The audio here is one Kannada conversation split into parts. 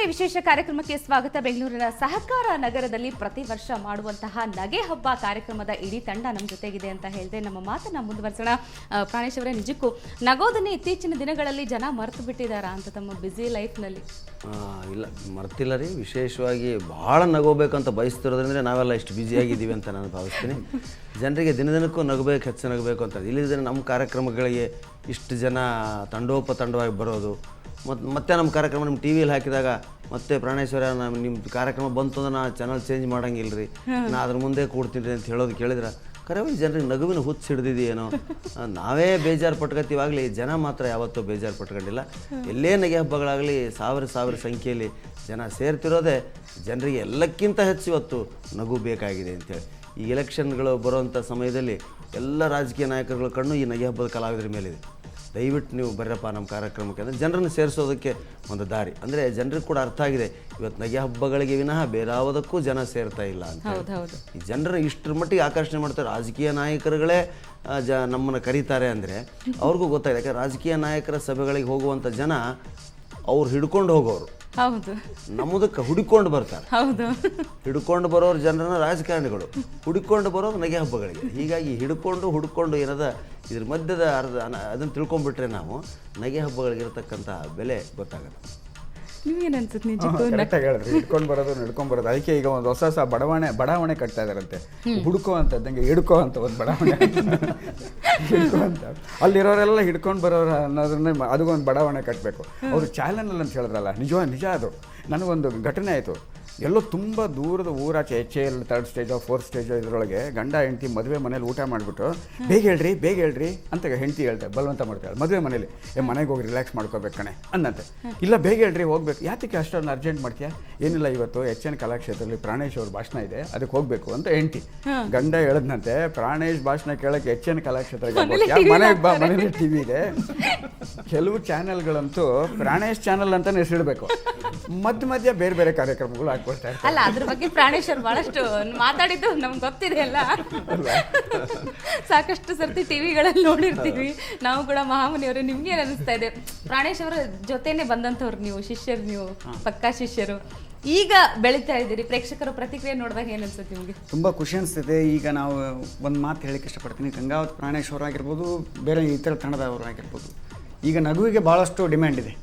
ವೀಕ್ಷಕರೇ, ವಿಶೇಷ ಕಾರ್ಯಕ್ರಮಕ್ಕೆ ಸ್ವಾಗತ. ಬೆಂಗಳೂರಿನ ಸಹಕಾರ ನಗರದಲ್ಲಿ ಪ್ರತಿ ವರ್ಷ ಮಾಡುವಂತಹ ನಗೆ ಹಬ್ಬ ಕಾರ್ಯಕ್ರಮದ ಇಡೀ ತಂಡ ನಮ್ಮ ಜೊತೆಗಿದೆ ಅಂತ ಹೇಳಿದೆ. ನಮ್ಮ ಮಾತನ್ನ ಮುಂದುವರಿಸೋಣ. ಪ್ರಾಣೇಶ್ ಅವರೇ, ನಿಜಕ್ಕೂ ನಗೋದನ್ನೇ ಇತ್ತೀಚಿನ ದಿನಗಳಲ್ಲಿ ಜನ ಮರೆತು ಬಿಟ್ಟಿದ್ದಾರಾ ಅಂತ ತಮ್ಮ ಬ್ಯುಸಿ ಲೈಫ್ನಲ್ಲಿ? ಇಲ್ಲ, ಮರ್ತಿಲ್ಲ ರೀ. ವಿಶೇಷವಾಗಿ ಭಾಳ ನಗೋಬೇಕಂತ ಬಯಸ್ತಿರೋದ್ರಿಂದ ನಾವೆಲ್ಲ ಇಷ್ಟು ಬ್ಯುಸಿಯಾಗಿದ್ದೀವಿ ಅಂತ ನಾನು ಭಾವಿಸ್ತೀನಿ. ಜನರಿಗೆ ದಿನದಿನಕ್ಕೂ ನಗಬೇಕು, ಹೆಚ್ಚು ನಗಬೇಕು ಅಂತ. ಇಲ್ಲಿದ್ದರೆ ನಮ್ಮ ಕಾರ್ಯಕ್ರಮಗಳಿಗೆ ಇಷ್ಟು ಜನ ತಂಡೋಪತಂಡವಾಗಿ ಬರೋದು, ಮತ್ತೆ ನಮ್ಮ ಕಾರ್ಯಕ್ರಮ ನಿಮ್ಮ ಟಿ ವಿಯಲ್ಲಿ ಹಾಕಿದಾಗ ಮತ್ತೆ ಪ್ರಾಣೇಶ್ವರ ನಿಮ್ಮ ಕಾರ್ಯಕ್ರಮ ಬಂತು ಅಂದ್ರೆ ನಾ ಚಾನಲ್ ಚೇಂಜ್ ಮಾಡೋಂಗಿಲ್ಲ ರೀ, ನಾ ಅದ್ರ ಮುಂದೆ ಕೂಡ್ತೀನಿ ಅಂತ ಹೇಳೋದು ಕೇಳಿದ್ರೆ ಕರೆವಾಗಿ ಜನರಿಗೆ ನಗುವಿನ ಹುಚ್ಚು ಹಿಡಿದಿದೆಯೇನೋ. ನಾವೇ ಬೇಜಾರು ಪಟ್ಕೊತೀವಾಗಲಿ, ಜನ ಮಾತ್ರ ಯಾವತ್ತೂ ಬೇಜಾರು ಪಟ್ಕೊಂಡಿಲ್ಲ. ಎಲ್ಲೇ ನಗೆ ಹಬ್ಬಗಳಾಗಲಿ ಸಾವಿರ ಸಂಖ್ಯೆಯಲ್ಲಿ ಜನ ಸೇರ್ತಿರೋದೇ ಜನರಿಗೆ ಎಲ್ಲಕ್ಕಿಂತ ಹೆಚ್ಚು ಇವತ್ತು ನಗು ಬೇಕಾಗಿದೆ ಅಂತೇಳಿ. ಈ ಎಲೆಕ್ಷನ್ಗಳು ಬರುವಂಥ ಸಮಯದಲ್ಲಿ ಎಲ್ಲ ರಾಜಕೀಯ ನಾಯಕರುಗಳ ಕಣ್ಣು ಈ ನಗೆ ಹಬ್ಬದ ಕಲಾವಿದರ ಮೇಲಿದೆ. ದಯವಿಟ್ಟು ನೀವು ಬರ್ರಪ್ಪ ನಮ್ಮ ಕಾರ್ಯಕ್ರಮಕ್ಕೆ ಅಂದರೆ ಜನರನ್ನು ಸೇರಿಸೋದಕ್ಕೆ ಒಂದು ದಾರಿ. ಅಂದರೆ ಜನರಿಗೆ ಕೂಡ ಅರ್ಥ ಆಗಿದೆ, ಇವತ್ತು ನಗೆ ಹಬ್ಬಗಳಿಗೆ ವಿನಃ ಬೇರಾವುದಕ್ಕೂ ಜನ ಸೇರ್ತಾ ಇಲ್ಲ ಅಂತ. ಈ ಜನರನ್ನು ಇಷ್ಟರ ಮಟ್ಟಿಗೆ ಆಕರ್ಷಣೆ ಮಾಡ್ತಾರೆ. ರಾಜಕೀಯ ನಾಯಕರುಗಳೇ ನಮ್ಮನ್ನು ಕರೀತಾರೆ ಅಂದರೆ ಅವ್ರಿಗೂ ಗೊತ್ತಾಗಿದೆ. ಯಾಕಂದರೆ ರಾಜಕೀಯ ನಾಯಕರ ಸಭೆಗಳಿಗೆ ಹೋಗುವಂಥ ಜನ ಅವ್ರು ಹಿಡ್ಕೊಂಡು ಹೋಗೋರು, ನಮ್ಮದಕ್ಕೆ ಹುಡುಕೊಂಡು ಬರ್ತಾರೆ. ಹಿಡ್ಕೊಂಡು ಬರೋರು ಜನರನ್ನ ರಾಜಕಾರಣಿಗಳು, ಹುಡುಕೊಂಡು ಬರೋರು ನಗೆ ಹಬ್ಬಗಳಿಗೆ. ಹೀಗಾಗಿ ಹುಡುಕೊಂಡು ಏನದ ಇದ್ರ ಮಧ್ಯದ ಅದನ್ನು ತಿಳ್ಕೊಂಡ್ಬಿಟ್ರೆ ನಾವು ನಗೆ ಹಬ್ಬಗಳಿಗಿರ್ತಕ್ಕಂಥ ಬೆಲೆ ಗೊತ್ತಾಗುತ್ತೆ. ಕರೆಕ್ಟಾಗಿ ಹೇಳಿದ್ರಿ, ಹಿಡ್ಕೊಂಡು ಬರೋದು ನಡ್ಕೊಂಡು ಬರೋದು. ಅದಕ್ಕೆ ಈಗ ಒಂದು ಹೊಸ ಬಡಾವಣೆ ಕಟ್ತಾ ಇದಾರಂತೆ, ಹುಡುಕೋ ಅಂತಂದಂಗೆ ಹಿಡ್ಕೋ ಅಂತ ಒಂದು ಬಡಾವಣೆ ಹಿಡ್ಕೋ ಅಂತ. ಅಲ್ಲಿರೋರೆಲ್ಲ ಹಿಡ್ಕೊಂಡು ಬರೋರು ಅನ್ನೋದನ್ನೇ ಅದಕ್ಕೊಂದು ಬಡಾವಣೆ ಕಟ್ಟಬೇಕು. ಅವರು ಚಾಲೆಂಜ್ ಅಂತ ಹೇಳಿದ್ರಲ್ಲ, ನಿಜ ಅದು. ನನಗೊಂದು ಘಟನೆ ಆಯಿತು. ಎಲ್ಲೋ ತುಂಬ ದೂರದ ಊರಾಚೆ HAL 3rd ಸ್ಟೇಜೋ 4th ಸ್ಟೇಜೋ ಇದರೊಳಗೆ ಗಂಡ ಹೆಂಡತಿ ಮದುವೆ ಮನೇಲಿ ಊಟ ಮಾಡಿಬಿಟ್ಟು ಬೇಗ ಹೇಳ್ರಿ ಅಂತ ಹೆಂಡತಿ ಹೇಳ್ತಾರೆ, ಬಲವಂತ ಮಾಡ್ತಾಳೆ ಮದುವೆ ಮನೇಲಿ. ಮನೆಗೆ ಹೋಗಿ ರಿಲ್ಯಾಕ್ಸ್ ಮಾಡ್ಕೋಬೇಕು ಕಣೆ ಅನ್ನಂತೆ. ಇಲ್ಲ ಬೇಗ ಹೇಳ್ರಿ, ಹೋಗ್ಬೇಕು. ಯಾತಕ್ಕೆ ಅಷ್ಟೊಂದು ಅರ್ಜೆಂಟ್ ಮಾಡ್ತೀಯಾ? ಏನಿಲ್ಲ, ಇವತ್ತು HN ಕಲಾಕ್ಷೇತ್ರದಲ್ಲಿ ಪ್ರಾಣೇಶ್ ಅವ್ರ ಭಾಷಣ ಇದೆ, ಅದಕ್ಕೆ ಹೋಗ್ಬೇಕು ಅಂತ ಹೆಂಡತಿ. ಗಂಡ ಹೇಳದ್ನಂತೆ, ಪ್ರಾಣೇಶ್ ಭಾಷಣ ಕೇಳಕ್ಕೆ HN ಕಲಾಕ್ಷೇತ್ರಕ್ಕೆ ಮನೆಗೆ ಬಾ, ಮನೇಲಿ TV ಇದೆ. ಕೆಲವು ಚಾನೆಲ್ಗಳಂತೂ ಪ್ರಾಣೇಶ್ ಚಾನೆಲ್ ಅಂತಾನೆ ಹೆಸರಿಡಬೇಕು, ಮಧ್ಯ ಬೇರೆ ಕಾರ್ಯಕ್ರಮಗಳು ಅಲ್ಲ. ಅದ್ರ ಬಗ್ಗೆ ಪ್ರಾಣೇಶ್ ಅವರು ಬಹಳಷ್ಟು ಮಾತಾಡಿದ್ದು ನಮ್ಗೆ ಗೊತ್ತಿದೆ ಅಲ್ಲ. ಸಾಕಷ್ಟು ಸರ್ತಿ ಟಿವಿಗಳಲ್ಲಿ ನೋಡಿರ್ತೀವಿ ನಾವು ಕೂಡ. ಮಹಾಮನಿಯವರು, ನಿಮ್ಗೆ ಏನ್ ಅನಿಸ್ತಾ ಇದೆ? ಪ್ರಾಣೇಶ್ ಅವರ ಜೊತೆನೆ ಬಂದಂಥವ್ರು ನೀವು, ಶಿಷ್ಯರು ನೀವು, ಪಕ್ಕಾ ಶಿಷ್ಯರು. ಈಗ ಬೆಳೀತಾ ಇದ್ದೀರಿ, ಪ್ರೇಕ್ಷಕರ ಪ್ರತಿಕ್ರಿಯೆ ನೋಡಿದಾಗ ಏನು ಅನ್ಸುತ್ತೆ ನಿಮಗೆ? ತುಂಬ ಖುಷಿ ಅನಿಸ್ತಿದೆ. ಈಗ ನಾವು ಒಂದು ಮಾತು ಹೇಳಕ್ಕೆ ಇಷ್ಟಪಡ್ತೀನಿ. ಗಂಗಾವತ್ ಪ್ರಾಣೇಶ್ ಅವರಾಗಿರ್ಬೋದು, ಬೇರೆ ಇತರ ತಂಡದವರಾಗಿರ್ಬೋದು, ಈಗ ನಗುವಿಗೆ ಭಾಳಷ್ಟು ಡಿಮ್ಯಾಂಡ್ ಇದೆ.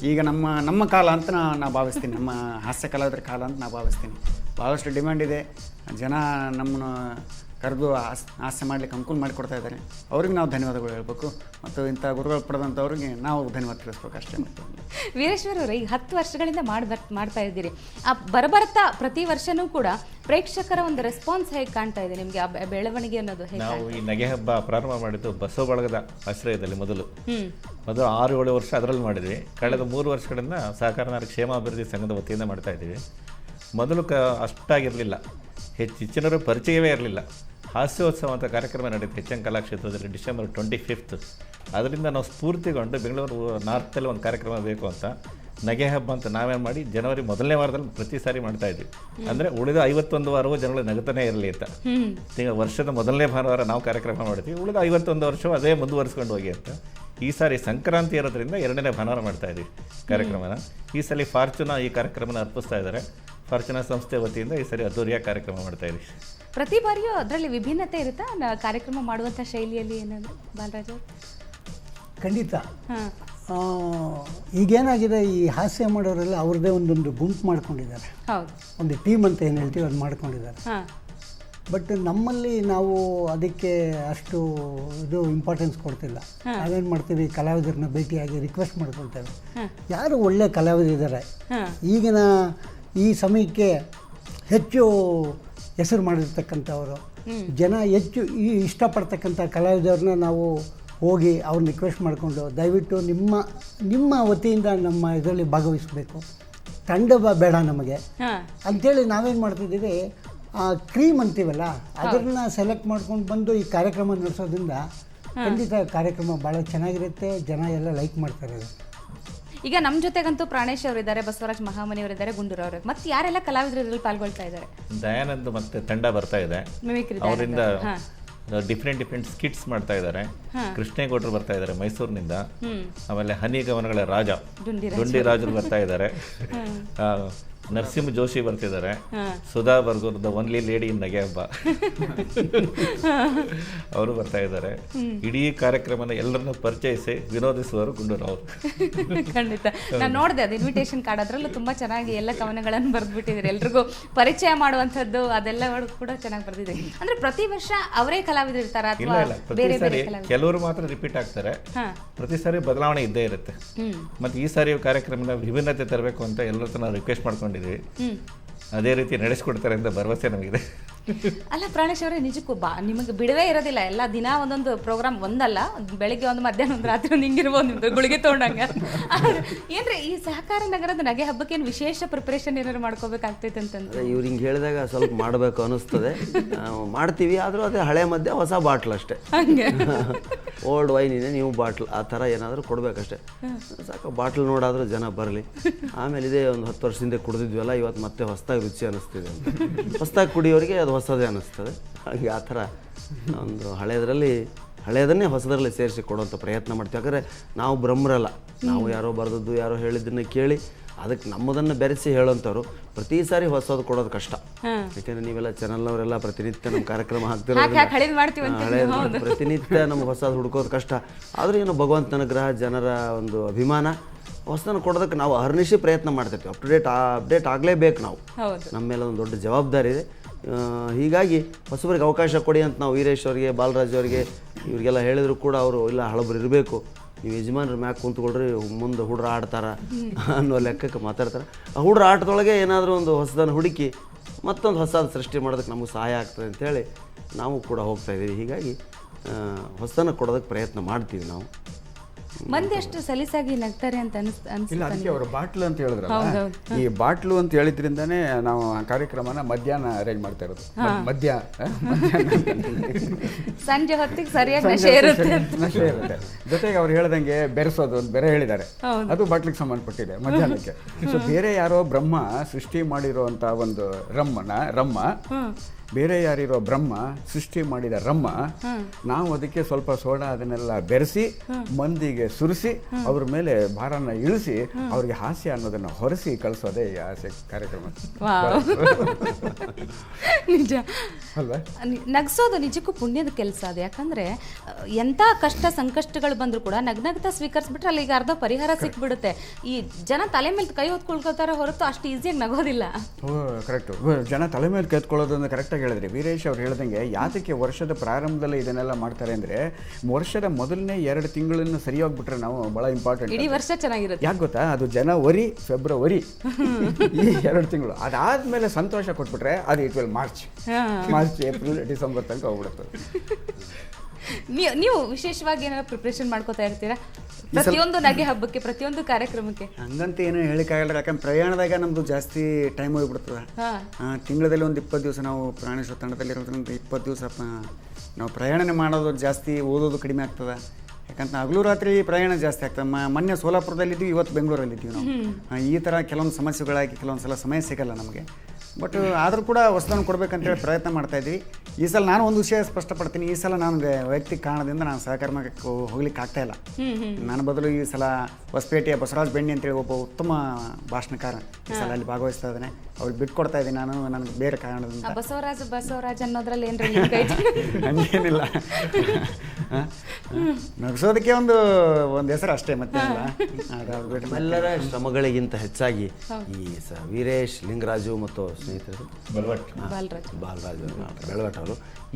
ಈಗ ನಮ್ಮ ಕಾಲ ಅಂತ ನಾ ಭಾವಿಸ್ತೀನಿ, ನಮ್ಮ ಹಾಸ್ಯ ಕಲಾವಿದರ ಕಾಲ ಅಂತ ನಾ ಭಾವಿಸ್ತೀನಿ. ಭಾಳಷ್ಟು ಡಿಮ್ಯಾಂಡ್ ಇದೆ. ಜನ ನಮ್ಮನ್ನು ಕರೆದು ಹಾಸ್ಯ ಮಾಡ್ಲಿಕ್ಕೆ ಅನುಕೂಲ ಮಾಡಿಕೊಡ್ತಾ ಇದ್ದಾರೆ. ಅವ್ರಿಗೆ ನಾವು ಧನ್ಯವಾದಗಳು ಹೇಳ್ಬೇಕು, ಮತ್ತು ಇಂಥ ಗುರುಗಳು ಪಡೆದಂಥವ್ರಿಗೆ ನಾವು ಧನ್ಯವಾದ ತಿಳಿಸ್ಬೇಕು ಅಷ್ಟೇ. ಮತ್ತು ವೀರೇಶ್ವರ ಅವರೇ, ಈಗ 10 ವರ್ಷಗಳಿಂದ ಮಾಡ್ತಾ ಇದ್ದೀರಿ. ಬರಬರ್ತಾ ಪ್ರತಿ ವರ್ಷನೂ ಕೂಡ ಪ್ರೇಕ್ಷಕರ ಒಂದು ರೆಸ್ಪಾನ್ಸ್ ಹೇಗೆ ಕಾಣ್ತಾ ಇದೆ ನಿಮಗೆ? ಆ ಬೆಳವಣಿಗೆ ಅನ್ನೋದು ನಾವು ಈ ನಗೆ ಹಬ್ಬ ಪ್ರಾರಂಭ ಮಾಡಿದ್ದು ಬಸವ ಬಳಗದ ಆಶ್ರಯದಲ್ಲಿ ಮೊದಲು 6-7 ವರ್ಷ ಅದರಲ್ಲಿ ಮಾಡಿದ್ವಿ. ಕಳೆದ 3 ವರ್ಷಗಳಿಂದ ಸಹಕಾರ ನಗರ ಕ್ಷೇಮಾಭಿವೃದ್ಧಿ ಸಂಘದ ವತಿಯಿಂದ ಮಾಡ್ತಾ ಇದ್ದೀವಿ. ಮೊದಲು ಅಷ್ಟಾಗಿರಲಿಲ್ಲ, ಹೆಚ್ಚಿನವರು ಪರಿಚಯವೇ ಇರಲಿಲ್ಲ. ಹಾಸ್ಯೋತ್ಸವ ಅಂತ ಕಾರ್ಯಕ್ರಮ ನಡೀತು HN ಕಲಾಕ್ಷೇತ್ರದಲ್ಲಿ December 25th. ಅದರಿಂದ ನಾವು ಸ್ಫೂರ್ತಿಗೊಂಡು ಬೆಂಗಳೂರು ನಾರ್ತಲ್ಲಿ ಒಂದು ಕಾರ್ಯಕ್ರಮ ಬೇಕು ಅಂತ ನಗೆ ಹಬ್ಬ ಅಂತ ನಾವೇನು ಮಾಡಿ ಜನವರಿ 1ನೇ ವಾರದಲ್ಲಿ ಪ್ರತಿ ಸಾರಿ ಮಾಡ್ತಾ ಇದ್ವಿ. ಅಂದರೆ ಉಳಿದ 51 ವಾರವೂ ಜನಗಳು ನಗುತ್ತಾನೆ ಇರಲಿ ಅಂತ. ಈಗ ವರ್ಷದ 1ನೇ ಭಾನುವಾರ ನಾವು ಕಾರ್ಯಕ್ರಮ ಮಾಡ್ತೀವಿ, ಉಳಿದ 51 ವರ್ಷವೂ ಅದೇ ಮುಂದುವರಿಸ್ಕೊಂಡು ಹೋಗಿ ಅಂತ. ಈ ಸಾರಿ ಸಂಕ್ರಾಂತಿ ಇರೋದ್ರಿಂದ 2ನೇ ಭಾನುವಾರ ಮಾಡ್ತಾ ಇದ್ದೀವಿ ಕಾರ್ಯಕ್ರಮನ. ಈ ಸಲ ಫಾರ್ಚುನಾ ಈ ಕಾರ್ಯಕ್ರಮನ ಅರ್ಪಿಸ್ತಾ ಇದ್ದಾರೆ. ಫಾರ್ಚುನಾ ಸಂಸ್ಥೆ ವತಿಯಿಂದ ಈ ಸರಿ ಅದ್ದೂರಿಯಾಗಿ ಕಾರ್ಯಕ್ರಮ ಮಾಡ್ತಾ ಇದ್ದೀವಿ. ಪ್ರತಿ ಬಾರಿಯೂ ಅದರಲ್ಲಿ ವಿಭಿನ್ನತೆ ಇರುತ್ತಾ ಕಾರ್ಯಕ್ರಮ ಮಾಡುವಂಥ ಶೈಲಿಯಲ್ಲಿ? ಏನಾದರೂ ಬಾಲರಾಜ್ ಅವರು? ಖಂಡಿತ. ಈಗೇನಾಗಿದೆ, ಈ ಹಾಸ್ಯ ಮಾಡೋರೆಲ್ಲ ಅವ್ರದ್ದೇ ಒಂದೊಂದು ಗುಂಪು ಮಾಡ್ಕೊಂಡಿದ್ದಾರೆ, ಒಂದು ಟೀಮ್ ಅಂತ ಏನು ಹೇಳ್ತೀವಿ ಅದು ಮಾಡ್ಕೊಂಡಿದ್ದಾರೆ. ಬಟ್ ನಮ್ಮಲ್ಲಿ ನಾವು ಅದಕ್ಕೆ ಅಷ್ಟು ಇಂಪಾರ್ಟೆನ್ಸ್ ಕೊಡ್ತಿಲ್ಲ. ನಾವೇನು ಮಾಡ್ತೀವಿ, ಕಲಾವಿದರನ್ನ ಭೇಟಿಯಾಗಿ ರಿಕ್ವೆಸ್ಟ್ ಮಾಡ್ಕೊಳ್ತೇವೆ. ಯಾರು ಒಳ್ಳೆ ಕಲಾವಿದರಿದ್ದಾರೆ, ಈಗಿನ ಈ ಸಮಯಕ್ಕೆ ಹೆಚ್ಚು ಹೆಸರು ಮಾಡಿರ್ತಕ್ಕಂಥವರು, ಜನ ಹೆಚ್ಚು ಇಷ್ಟಪಡ್ತಕ್ಕಂಥ ಕಲಾವಿದರನ್ನ ನಾವು ಹೋಗಿ ಅವ್ರನ್ನ ರಿಕ್ವೆಸ್ಟ್ ಮಾಡಿಕೊಂಡು, ದಯವಿಟ್ಟು ನಿಮ್ಮ ವತಿಯಿಂದ ನಮ್ಮ ಇದರಲ್ಲಿ ಭಾಗವಹಿಸಬೇಕು, ತಂಡ ಬೇಡ ನಮಗೆ ಅಂಥೇಳಿ ನಾವೇನು ಮಾಡ್ತಿದ್ದೀವಿ, ಕ್ರೀಮ್ ಅಂತೀವಲ್ಲ ಅದನ್ನ ಸೆಲೆಕ್ಟ್ ಮಾಡ್ಕೊಂಡು ಬಂದು ಈ ಕಾರ್ಯಕ್ರಮ ನಡೆಸೋದ್ರಿಂದ ಖಂಡಿತ ಕಾರ್ಯಕ್ರಮ ಭಾಳ ಚೆನ್ನಾಗಿರುತ್ತೆ. ಜನ ಎಲ್ಲ ಲೈಕ್ ಮಾಡ್ತಾರೆ. ಈಗ ನಮ್ಮ ಜೊತೆಗಂತೂ ಪ್ರಾಣೇಶ್ ಅವರಿದ್ದಾರೆ, ಬಸವರಾಜ್ ಮಹಾಮನಿಯವರಿದ್ದಾರೆ, ಗುಂಡೂರವರು, ಮತ್ತೆ ಯಾರೆಲ್ಲ ಕಲಾವಿದರು ಇದರಲ್ಲಿ ಪಾಲ್ಗೊಳ್ತಾ ಇದ್ದಾರೆ? ದಯಾನಂದ್ ಮತ್ತೆ ತಂಡ ಬರ್ತಾ ಇದೆ. ಅವರಿಂದ ಡಿಫ್ರೆಂಟ್ ಸ್ಕಿಟ್ಸ್ ಮಾಡ್ತಾ ಇದ್ದಾರೆ. ಕೃಷ್ಣೇಗೌಡರು ಬರ್ತಾ ಇದ್ದಾರೆ ಮೈಸೂರಿನಿಂದ. ಆಮೇಲೆ ಹನಿ ಗಮನಗಳ ರಾಜ ಡುಂಡಿ ರಾಜರು ಬರ್ತಾ ಇದ್ದಾರೆ. ನರಸಿಂಹ ಜೋಶಿ ಬರ್ತಿದ್ದಾರೆ. ಸುಧಾ ಬರ್ಗೂರ್ದ ಒನ್ಲಿ ಲೇಡಿ ಇನ್ ನಗೆ ಹಬ್ಬ ಅವರು ಬರ್ತಾ ಇದ್ದಾರೆ. ಇಡೀ ಕಾರ್ಯಕ್ರಮನ ಎಲ್ಲರನ್ನ ಪರಿಚಯಿಸಿ ವಿನೋದಿಸುವರು ಗುಂಡೂರಾವ್. ಖಂಡಿತ ನಾನು ನೋಡಿದೆ ಅದು ಇನ್ವಿಟೇಷನ್ ಕಾರ್ಡ್, ಅದರಲ್ಲೂ ತುಂಬಾ ಚೆನ್ನಾಗಿ ಎಲ್ಲ ಕವನಗಳನ್ನು ಬರೆದ್ಬಿಟ್ಟಿದ್ದಾರೆ. ಎಲ್ರಿಗೂ ಪರಿಚಯ ಮಾಡುವಂಥದ್ದು ಅದೆಲ್ಲ ಕೂಡ ಚೆನ್ನಾಗಿ ಬರೆದಿದೆ. ಅಂದ್ರೆ ಪ್ರತಿ ವರ್ಷ ಅವರೇ ಕಲಾವಿದರು ಇರ್ತಾರ ಅಥವಾ ಬೇರೆ ಬೇರೆ ಕಲಾವಿದರು? ಕೆಲವರು ಮಾತ್ರ ರಿಪೀಟ್ ಆಗ್ತಾರೆ, ಪ್ರತಿ ಸಾರಿ ಬದಲಾವಣೆ ಇದ್ದೇ ಇರುತ್ತೆ. ಮತ್ತೆ ಈ ಸಾರಿ ಕಾರ್ಯಕ್ರಮದ ವಿಭಿನ್ನತೆ ತರಬೇಕು ಅಂತ ಎಲ್ಲರ ಹತ್ರ ನಾವು ರಿಕ್ವೆಸ್ಟ್ ಮಾಡ್ಕೊಂಡಿದ್ದೀವಿ. ಅದೇ ರೀತಿ ನಡೆಸ್ಕೊಡ್ತಾರೆ ಅಂತ ಭರವಸೆ ನಮಗಿದೆ. ಅಲ್ಲ ಪ್ರಾಣೇಶ್ ಅವರೇ, ನಿಜಕ್ಕೂ ನಿಮಗೆ ಬಿಡುವೇ ಇರೋದಿಲ್ಲ. ಎಲ್ಲ ದಿನ ಒಂದೊಂದು ಪ್ರೋಗ್ರಾಮ್, ಒಂದಲ್ಲ ಬೆಳಿಗ್ಗೆ ಒಂದು ಮಧ್ಯಾಹ್ನ ಒಂದು ರಾತ್ರಿ ಒಂದು ಹಿಂಗಿರ್ಬೋದು ನಿಮ್ದು ಗುಳಿಗೆ ತೊಗೊಂಡಂಗ. ಏನ್ರಿ ಈ ಸಹಕಾರ ನಗರದ ನಗೆ ಹಬ್ಬಕ್ಕೆ ಏನು ವಿಶೇಷ ಪ್ರಿಪರೇಷನ್ ಏನಾದ್ರು ಮಾಡ್ಕೋಬೇಕಾಗ್ತೈತೆ ಅಂತಂದ್ರೆ? ಇವ್ರು ಹಿಂಗೆ ಹೇಳಿದಾಗ ಸ್ವಲ್ಪ ಮಾಡಬೇಕು ಅನಿಸ್ತದೆ, ಮಾಡ್ತೀವಿ. ಆದರೂ ಅದೇ ಹಳೆ ಮಧ್ಯೆ ಹೊಸ ಬಾಟ್ಲ್ ಅಷ್ಟೇ, ಓಲ್ಡ್ ವೈನಿನೇ ನ್ಯೂ ಬಾಟ್ಲ್ ಆ ಥರ ಏನಾದರೂ ಕೊಡಬೇಕಷ್ಟೆ. ಸಾಕು ಬಾಟ್ಲ್ ನೋಡಾದರೂ ಜನ ಬರಲಿ. ಆಮೇಲೆ ಇದೇ ಒಂದು 10 ವರ್ಷದಿಂದ ಕುಡಿದಿದ್ವಲ್ಲ, ಇವತ್ತು ಮತ್ತೆ ಹೊಸದಾಗಿ ರುಚಿ ಅನ್ನಿಸ್ತಿದೆ ಅಂತ. ಹೊಸದಾಗಿ ಕುಡಿಯೋರಿಗೆ ಅದು ಹೊಸದೇ ಅನ್ನಿಸ್ತದೆ. ಹಾಗೆ ಆ ಥರ ಒಂದು ಹಳೆಯದನ್ನೇ ಹೊಸದರಲ್ಲಿ ಸೇರಿಸಿ ಕೊಡುವಂಥ ಪ್ರಯತ್ನ ಮಾಡ್ತೀವಿ. ಯಾಕಂದರೆ ನಾವು ಬ್ರಹ್ಮರಲ್ಲ, ನಾವು ಯಾರೋ ಬರೆದದ್ದು ಯಾರೋ ಹೇಳಿದ್ದನ್ನು ಕೇಳಿ ಅದಕ್ಕೆ ನಮ್ಮದನ್ನು ಬೆರೆಸಿ ಹೇಳೋಂಥವ್ರು. ಪ್ರತಿ ಸಾರಿ ಹೊಸದು ಕೊಡೋದು ಕಷ್ಟ. ಯಾಕೆಂದರೆ ನೀವೆಲ್ಲ ಚಾನಲ್ನವರೆಲ್ಲ ಪ್ರತಿನಿತ್ಯ ನಮ್ಮ ಕಾರ್ಯಕ್ರಮ ಹಾಕ್ತಿರೋದು, ಪ್ರತಿನಿತ್ಯ ನಮ್ಗೆ ಹೊಸದು ಹುಡ್ಕೋದು ಕಷ್ಟ. ಆದರೂ ಏನೋ ಭಗವಂತನ ಗ್ರಹ, ಜನರ ಒಂದು ಅಭಿಮಾನ, ಹೊಸದನ್ನು ಕೊಡೋದಕ್ಕೆ ನಾವು ಅಹರ್ನಿಶಿ ಪ್ರಯತ್ನ ಮಾಡ್ತಿರ್ತೀವಿ. ಅಪ್ಡೇಟ್ ಆಗಲೇಬೇಕು. ನಾವು ನಮ್ಮ ಮೇಲೆ ಒಂದು ದೊಡ್ಡ ಜವಾಬ್ದಾರಿ ಇದೆ. ಹೀಗಾಗಿ ಹೊಸಬರಿಗೆ ಅವಕಾಶ ಕೊಡಿ ಅಂತ ನಾವು ವೀರೇಶ್ ಅವರಿಗೆ, ಬಾಲರಾಜ್ ಅವರಿಗೆ, ಇವರಿಗೆಲ್ಲ ಹೇಳಿದ್ರು ಕೂಡ ಅವರು ಇಲ್ಲ, ಹಳಬರು ಇರಬೇಕು, ನೀವು ಯಜಮಾನ್ರ ಮ್ಯಾಗ ಕುಂತ್ಕೊಳ್ರಿ, ಮುಂದೆ ಹುಡ್ರ ಆಡ್ತಾರ ಅನ್ನೋ ಲೆಕ್ಕಕ್ಕೆ ಮಾತಾಡ್ತಾರೆ. ಆ ಹುಡ್ರ ಆಟದೊಳಗೆ ಏನಾದರೂ ಒಂದು ಹೊಸದನ್ನು ಹುಡುಕಿ ಮತ್ತೊಂದು ಹೊಸದು ಸೃಷ್ಟಿ ಮಾಡೋದಕ್ಕೆ ನಮಗೆ ಸಹಾಯ ಆಗ್ತದೆ ಅಂತೇಳಿ ನಾವು ಕೂಡ ಹೋಗ್ತಾಯಿದ್ದೀವಿ. ಹೀಗಾಗಿ ಹೊಸದನ್ನು ಕೊಡೋದಕ್ಕೆ ಪ್ರಯತ್ನ ಮಾಡ್ತೀವಿ ನಾವು. ಮಂದಿ ಅಷ್ಟು ಸಲೀಸಾಗಿ ನಗ್ತಾರೆ ಅಂತ ಇಲ್ಲ, ಅದಕ್ಕೆ ಅವರು ಬಾಟ್ಲು ಅಂತ ಹೇಳಿದ್ರಲ್ಲ, ಈ ಬಾಟ್ಲು ಅಂತ ಹೇಳಿದ್ರಿಂದಾನೇ ನಾವು ಆ ಕಾರ್ಯಕ್ರಮನ ಮಧ್ಯಾಹ್ನ ಅರೇಂಜ್ ಮಾಡ್ತಾ ಇರೋದು. ಸಂಜೆ ಹೊತ್ತಿಗೆ ಸರಿಯಾಗಿ ನಶೆ ಇರುತ್ತೆ. ಜೊತೆಗೆ ಅವ್ರು ಹೇಳ್ದಂಗೆ ಬೆರೆಸೋದು ಒಂದು ಬೇರೆ ಹೇಳಿದ್ದಾರೆ, ಅದು ಬಾಟ್ಲಿಗೆ ಸಂಬಂಧಪಟ್ಟಿದೆ ಮಧ್ಯಾಹ್ನಕ್ಕೆ. ಸೊ ಬೇರೆ ಯಾರೋ ಬ್ರಹ್ಮ ಸೃಷ್ಟಿ ಮಾಡಿರುವಂತ ಒಂದು ರಮ್ಮ, ಬೇರೆ ಯಾರಿರೋ ಬ್ರಹ್ಮ ಸೃಷ್ಟಿ ಮಾಡಿದ ರಮ್ಮ, ನಾವು ಅದಕ್ಕೆ ಸ್ವಲ್ಪ ಸೋಡಾ ಅದನ್ನೆಲ್ಲ ಬೆರೆಸಿ ಮಂದಿಗೆ ಸುರಿಸಿ ಅವ್ರ ಮೇಲೆ ಭಾರನ ಇಳಿಸಿ ಅವ್ರಿಗೆ ಹಾಸ್ಯ ಅನ್ನೋದನ್ನ ಹೊರಸಿ ಕಳಿಸೋದೇ ಈ ಹಾಸ್ಯ ಕಾರ್ಯಕ್ರಮ. ನಿಜ ಅಲ್ವಾ? ನಗ್ಸೋದು ನಿಜಕ್ಕೂ ಪುಣ್ಯದ ಕೆಲಸ ಅದು. ಯಾಕಂದ್ರೆ ಎಂಥ ಕಷ್ಟ ಸಂಕಷ್ಟಗಳು ಬಂದ್ರು ಕೂಡ ನಗ್ನಗ್ತಾ ಸ್ವೀಕರಿಸ್ಬಿಟ್ರೆ ಅಲ್ಲಿಗೆ ಅರ್ಧ ಪರಿಹಾರ ಸಿಕ್ಬಿಡುತ್ತೆ. ಈ ಜನ ತಲೆ ಮೇಲೆ ಕೈ ಹೊತ್ಕೊಳ್ಕೋತಾರೆ ಹೊರತು ಅಷ್ಟು ಈಸಿಯಾಗಿ ನಗೋದಿಲ್ಲ. ಕರೆಕ್ಟ್, ಜನ ತಲೆ ಮೇಲೆ ಕೈತ್ಕೊಳ್ಳೋದು ಅಂತ ಕರೆಕ್ಟಾಗಿ ಹೇಳಿದ್ರಿ ವೀರೇಶ್ ಅವ್ರು ಹೇಳ್ದಂಗೆ. ಯಾತಕ್ಕೆ ವರ್ಷದ ಪ್ರಾರಂಭದಲ್ಲಿ ಇದನ್ನೆಲ್ಲ ಮಾಡ್ತಾರೆ ಅಂದ್ರೆ, ವರ್ಷದ ಮೊದಲನೇ 2 ತಿಂಗಳನ್ನು ಸರಿಯಾಗ್ಬಿಟ್ರೆ ನಾವು ಬಹಳ ಇಂಪಾರ್ಟೆಂಟ್. ಇಡೀ ವರ್ಷ ಚೆನ್ನಾಗಿರುತ್ತೆ. ಯಾಕೆ ಗೊತ್ತಾ, ಅದು ಜನವರಿ ಫೆಬ್ರವರಿ ಈ 2 ತಿಂಗಳು. ಅದಾದ್ಮೇಲೆ ಸಂತೋಷ ಕೊಟ್ಬಿಟ್ರೆ ಅದು it will March, April, December ತನಕ ಹೋಗ್ಬಿಡುತ್ತೆ. ನೀವು ವಿಶೇಷವಾಗಿ ಏನಾದ್ರು ಪ್ರಿಪ್ರೇಷನ್ ಮಾಡ್ಕೋತಾ ಇರ್ತೀರಾ ಪ್ರತಿಯೊಂದು ನಗೆ ಹಬ್ಬಕ್ಕೆ, ಪ್ರತಿಯೊಂದು ಕಾರ್ಯಕ್ರಮಕ್ಕೆ? ಹಂಗಂತ ಏನು ಹೇಳಿಕಾಗಲ್ಲ, ಯಾಕಂದ್ರೆ ಪ್ರಯಾಣದಾಗ ನಮ್ದು ಜಾಸ್ತಿ ಟೈಮ್ ಹೋಗ್ಬಿಡ್ತದೆ. ತಿಂಗಳಲ್ಲಿ ಒಂದು 20 ದಿವಸ ನಾವು ಪ್ರಾಣೇಶ್ವರ ತಂಡದಲ್ಲಿರೋದ್ರಿಂದ 20 ದಿವಸ ನಾವು ಪ್ರಯಾಣನೇ ಮಾಡೋದು ಜಾಸ್ತಿ, ಓದೋದು ಕಡಿಮೆ ಆಗ್ತದೆ. ಯಾಕಂತ ಹಗಲು ರಾತ್ರಿ ಪ್ರಯಾಣ ಜಾಸ್ತಿ ಆಗ್ತದೆ. ಮೊನ್ನೆ ಸೋಲಾಪುರದಲ್ಲಿದ್ದೀವಿ, ಇವತ್ತು ಬೆಂಗಳೂರಲ್ಲಿದ್ದೀವಿ ನಾವು. ಈ ಥರ ಕೆಲವೊಂದು ಸಮಸ್ಯೆಗಳಾಗಿ ಕೆಲವೊಂದು ಸಲ ಸಮಯ ಸಿಗಲ್ಲ ನಮಗೆ. ಬಟ್ ಆದರೂ ಕೂಡ ಹೊಸದನ್ನು ಕೊಡಬೇಕಂತೇಳಿ ಪ್ರಯತ್ನ ಮಾಡ್ತಾಯಿದ್ವಿ. ಈ ಸಲ ನಾನು ಒಂದು ವಿಷಯ ಸ್ಪಷ್ಟಪಡ್ತೀನಿ, ಈ ಸಲ ನನಗೆ ವೈಯಕ್ತಿಕ ಕಾರಣದಿಂದ ನಾನು ಸಹಕರ್ಮಕ್ಕೆ ಹೋಗ್ಲಿಕ್ಕೆ ಆಗ್ತಾಯಿಲ್ಲ. ನನ್ನ ಬದಲು ಈ ಸಲ ಹೊಸಪೇಟೆಯ ಬಸವರಾಜ್ ಬೆಣ್ಣಿ ಅಂತೇಳಿ ಒಬ್ಬ ಉತ್ತಮ ಭಾಷಣಕಾರ ಈ ಸಲ ಅಲ್ಲಿ ಭಾಗವಹಿಸ್ತಾ ಇದ್ದಾನೆ. ಅವ್ರಿಗೆ ಬಿಟ್ಕೊಡ್ತಾ ಇದ್ದೀನಿ ನಾನು, ನನಗೆ ಬೇರೆ ಕಾರಣದಿಂದ. ಬಸವರಾಜ್ ಅನ್ನೋದ್ರಲ್ಲಿ ಹಂಗೇನಿಲ್ಲ, ನಗಿಸೋದಕ್ಕೆ ಒಂದು ಹೆಸರು ಅಷ್ಟೇ, ಮತ್ತೆ ಎಲ್ಲರ ಶ್ರಮಗಳಿಗಿಂತ ಹೆಚ್ಚಾಗಿ ಈ ವೀರೇಶ್, ಲಿಂಗರಾಜು ಮತ್ತು ಸ್ನೇಹಿತರು ಬಾಲರಾಜ್ ಬೆಳವಟ್ ಅವರು,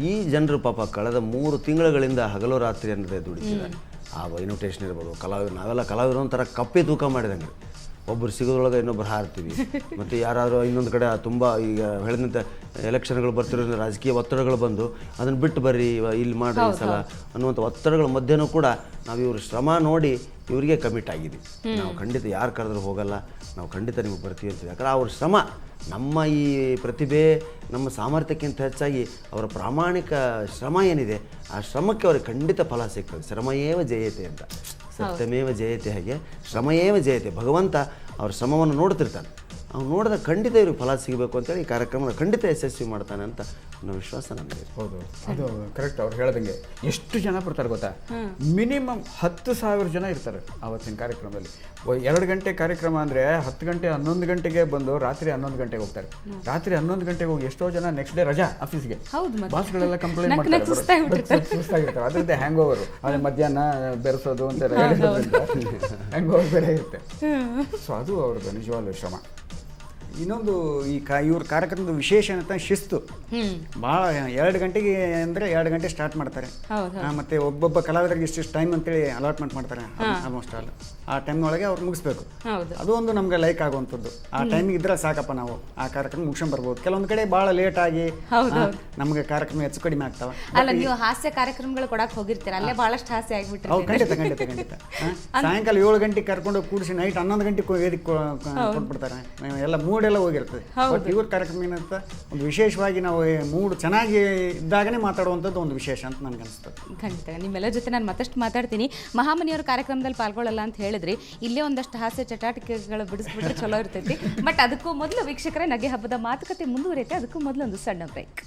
ಈ ಜನರು ಪಾಪ ಕಳೆದ 3 ತಿಂಗಳುಗಳಿಂದ ಹಗಲು ರಾತ್ರಿ ಅನ್ನದೇ ದುಡಿತಿದ್ದಾರೆ. ಆ ಇನ್ವಿಟೇಷನ್ ಇರ್ಬೋದು, ಕಲಾವಿದರು, ನಾವೆಲ್ಲ ಕಲಾವಿದರು ಒಂಥರ ಕಪ್ಪಿ ತೂಕ ಮಾಡಿದಂಗೆ, ಒಬ್ಬರು ಸಿಗೋದ್ರೊಳಗೆ ಇನ್ನೊಬ್ಬರು ಹಾರ್ತೀವಿ. ಮತ್ತು ಯಾರಾದರೂ ಇನ್ನೊಂದು ಕಡೆ ತುಂಬ ಈಗ ಹೇಳಿದಂತೆ ಎಲೆಕ್ಷನ್ಗಳು ಬರ್ತಿರೋದ್ರಿಂದ ರಾಜಕೀಯ ಒತ್ತಡಗಳು ಬಂದು ಅದನ್ನು ಬಿಟ್ಟು ಬರ್ರಿ ಇಲ್ಲಿ ಮಾಡಿ ಈ ಸಲ ಅನ್ನುವಂಥ ಒತ್ತಡಗಳ ಮಧ್ಯೆನೂ ಕೂಡ ನಾವು ಇವ್ರ ಶ್ರಮ ನೋಡಿ ಇವರಿಗೆ ಕಮಿಟ್ ಆಗಿದ್ದೀವಿ. ನಾವು ಖಂಡಿತ ಯಾರು ಕರೆದ್ರೂ ಹೋಗಲ್ಲ, ನಾವು ಖಂಡಿತ ನಿಮಗೆ ಬರ್ತೀವಿ ಅಂತೀವಿ. ಯಾಕಂದ್ರೆ ಅವ್ರ ಶ್ರಮ, ನಮ್ಮ ಈ ಪ್ರತಿಭೆ, ನಮ್ಮ ಸಾಮರ್ಥ್ಯಕ್ಕಿಂತ ಹೆಚ್ಚಾಗಿ ಅವರ ಪ್ರಾಮಾಣಿಕ ಶ್ರಮ ಏನಿದೆ, ಆ ಶ್ರಮಕ್ಕೆ ಅವ್ರಿಗೆ ಖಂಡಿತ ಫಲ ಸಿಗ್ತದೆ. ಶ್ರಮಯೇವ ಜಯತೆ ಅಂತ, ಸತ್ಯಮೇವ ಜಯತೆ, ಹಾಗೆ ಶ್ರಮಯೇವ ಜಯತೆ. ಭಗವಂತ ಅವ್ರ ಶ್ರಮವನ್ನು ನೋಡ್ತಿರ್ತಾನೆ. ಅವ್ನು ನೋಡಿದ ಖಂಡಿತ ಇವ್ರಿಗೆ ಫಲ ಸಿಗಬೇಕು ಅಂತೇಳಿ ಈ ಕಾರ್ಯಕ್ರಮನ ಖಂಡಿತ ಯಶಸ್ವಿ ಮಾಡ್ತಾನೆ ಅಂತ ಅನ್ನೋ ವಿಶ್ವಾಸ ನನಗೆ. ಹೌದು, ಅದು ಕರೆಕ್ಟ್. ಅವ್ರು ಹೇಳ್ದಂಗೆ ಎಷ್ಟು ಜನ ಬರ್ತಾರೆ ಗೊತ್ತಾ? ಮಿನಿಮಮ್ 10,000 ಜನ ಇರ್ತಾರೆ ಆವತ್ತಿನ ಕಾರ್ಯಕ್ರಮದಲ್ಲಿ. 2 ಗಂಟೆ ಕಾರ್ಯಕ್ರಮ ಅಂದರೆ 10 ಗಂಟೆ 11 ಗಂಟೆಗೆ ಬಂದು ರಾತ್ರಿ 11 ಗಂಟೆಗೆ ಹೋಗ್ತಾರೆ. ರಾತ್ರಿ 11 ಗಂಟೆಗೆ ಹೋಗಿ ಎಷ್ಟೋ ಜನ ನೆಕ್ಸ್ಟ್ ಡೇ ರಜಾ ಆಫೀಸ್ಗೆ. ಬಾಸ್ಗಳೆಲ್ಲ ಕಂಪ್ಲೇಂಟ್ ಮಾಡ್ತಾರೆ, ಸುಸ್ತಾಗಿರ್ತಾರೆ. ಅದರದ್ದೇ ಹ್ಯಾಂಗ್ ಓವರು, ಅದೇ ಮಧ್ಯಾಹ್ನ ಬೆರೆಸೋದು ಅಂತ ಹ್ಯಾಂಗ್ ಓವರ್ ಬೇರೆ ಇರುತ್ತೆ. ಸೊ ಅದು ಅವ್ರದ್ದು ನಿಜವಾಗ್ಲೂ ಶ್ರಮ. ಇನ್ನೊಂದು ಈ ಇವ್ರ ಕಾರ್ಯಕ್ರಮದ ವಿಶೇಷ ಅಂತ ಶಿಸ್ತು ಭಾಳ. 2 ಗಂಟೆಗೆ ಅಂದರೆ 2 ಗಂಟೆ ಸ್ಟಾರ್ಟ್ ಮಾಡ್ತಾರೆ. ಮತ್ತೆ ಒಬ್ಬೊಬ್ಬ ಕಲಾವಿದರಿಗೆ ಇಷ್ಟಿಷ್ಟು ಟೈಮ್ ಅಂತೇಳಿ ಅಲಾಟ್ಮೆಂಟ್ ಮಾಡ್ತಾರೆ ಆಲ್ಮೋಸ್ಟ್ ಆಲ್. ಆ ಟೈಮ್ ಒಳಗೆ ಅವ್ರು ಮುಗಿಸ್ಬೇಕು. ಅದು ಒಂದು ನಮ್ಗೆ ಲೈಕ್ ಆಗುವಂಥದ್ದು. ಆ ಟೈಮಿಗೆ ಇದ್ರೆ ಸಾಕಪ್ಪ, ನಾವು ಆ ಕಾರ್ಯಕ್ರಮ ಮುಗಿಸ್ಕೊಂಡ್ ಬರ್ಬೋದು. ಕೆಲವೊಂದು ಕಡೆ ಭಾಳ ಲೇಟ್ ಆಗಿ ನಮಗೆ ಕಾರ್ಯಕ್ರಮ ಹೆಚ್ಚು ಕಡಿಮೆ ಆಗ್ತಾವ. ಅಲ್ಲ, ನೀವು ಹಾಸ್ಯ ಕಾರ್ಯಕ್ರಮಗಳು ಕೊಡಕ್ಕೆ ಹೋಗಿರ್ತೀರ, ಅಲ್ಲೇ ಬಹಳಷ್ಟು ಹಾಸ್ಯ ಆಗ್ಬಿಟ್ರೆ. ಹೌದು, ಖಂಡಿತ. ಸಾಯಂಕಾಲ 7 ಗಂಟೆಗೆ ಕರ್ಕೊಂಡು ಕೂಡಿಸಿ ನೈಟ್ 11 ಗಂಟೆಗೆ ವೇದಿಕೆ ಕೊಟ್ಬಿಡ್ತಾರೆ. ಎಲ್ಲ ಮೂಡೆಲ್ಲ ಹೋಗಿರ್ತದೆ. ಬಟ್ ಇವ್ರ ಕಾರ್ಯಕ್ರಮ ಏನಂತ ಒಂದು ವಿಶೇಷವಾಗಿ ನಾವು ಮೂಡ್ ಚೆನ್ನಾಗಿ ಇದ್ದಾಗನೇ ಮಾತಾಡುವಂಥದ್ದು ಒಂದು ವಿಶೇಷ ಅಂತ ನನಗೆ ಅನಿಸ್ತದೆ. ಖಂಡಿತ. ನಿಮ್ಮೆಲ್ಲರ ಜೊತೆ ನಾನು ಮತ್ತಷ್ಟು ಮಾತಾಡ್ತೀನಿ. ಮಹಾಮನಿಯವ್ರ ಕಾರ್ಯಕ್ರಮದಲ್ಲಿ ಪಾಲ್ಗೊಳ್ಳಲ್ಲ ಅಂತ ಹೇಳಿದ್ರಿ, ಇಲ್ಲೇ ಒಂದಷ್ಟು ಹಾಸ್ಯ ಚಟಾಟಿಕೆಗಳು ಬಿಡಿಸ್ಬಿಟ್ರೆ ಚಲೋ ಇರ್ತೈತಿ. ಬಟ್ ಅದಕ್ಕೂ ಮೊದಲು ವೀಕ್ಷಕರೇ, ನಗೆ ಹಬ್ಬದ ಮಾತುಕತೆ ಮುಂದುವರಿಯುತ್ತೆ. ಅದಕ್ಕೂ ಮೊದಲು ಒಂದು ಸಣ್ಣ ಬ್ರೇಕ್.